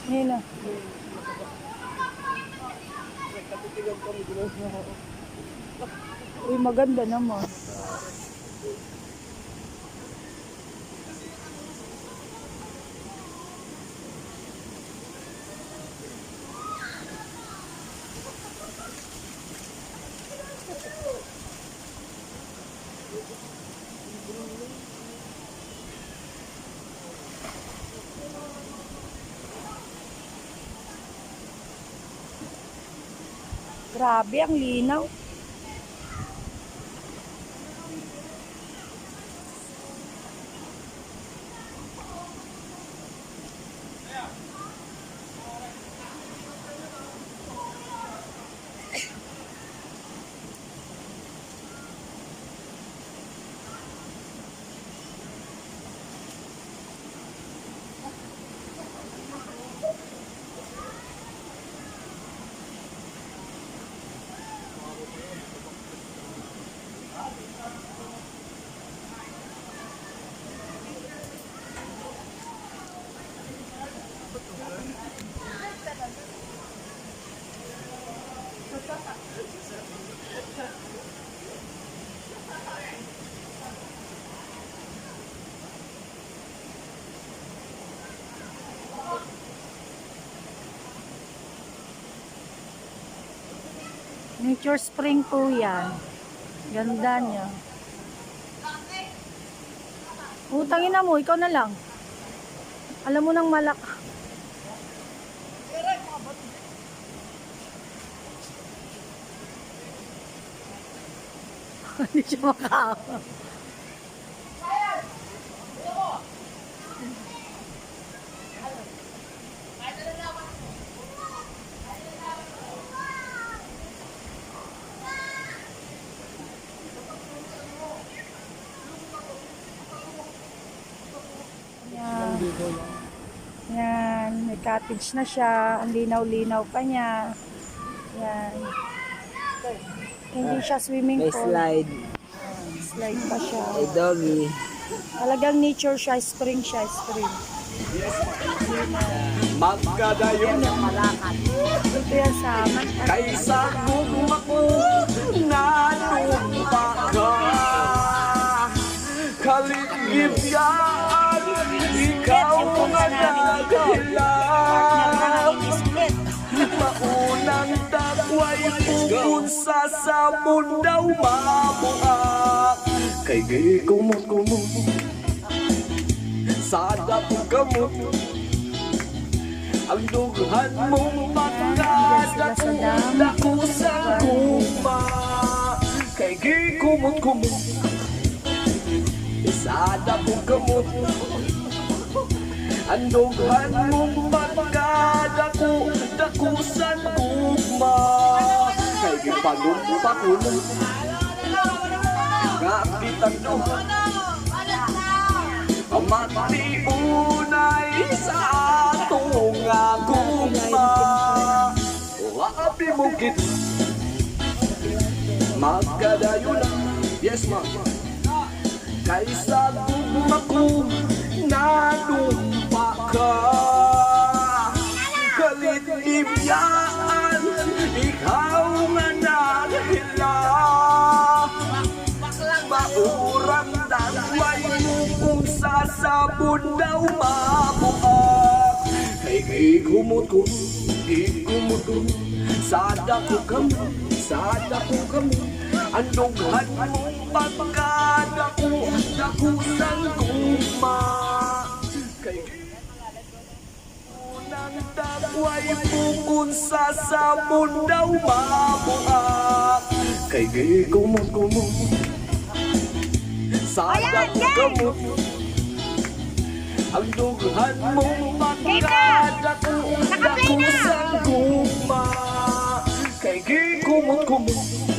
Ngayon na. Uy, maganda naman. Grabe, ang linaw. Nature spring po yan. Ganda niya. Utangin na mo, ikaw na lang. Alam mo nang malak. Hindi siya makawa. Yan, may cottage na siya. Ang linaw-linaw pa niya. Yan. Hindi siya swimming May pool. slide. Slide pa siya. May doggy. Talagang nature siya, spring siya, spring. Magkadayon Ito yan sa aman. kaysa gugmako nanumpa ka. Kaligibyan, ikaw nga naghilang. Maunang dakway pupunsa sa mundaw mabuak. Kay gikumot-kumot sa dapong kamot. Ang dughan mong pagkadako sa kuma. Kay gikumot-kumot sa dapong kamot. Ang dughan mong pagkadako sa kuma. Kay gipalumpa-ulong kapitan no matiunay sa atong guma. Waapi mo kit magkadayon na. Yes ma'am. Kaysa gugmako nanumpa ka. Kalit-ibiyaan ikaw nga naghila. Maurang dagway mo kung sasabon daw mabuak. Kay gikumot-kumot sa dako kami. Ang dughan mong pagkadako sang guma. Kay unang dagway mo kung sasabon daw mabuak. Kay gikumot-kumot sa dako kami. Ang dughan mong pagkadako sang guma. Kay gikumot-kumot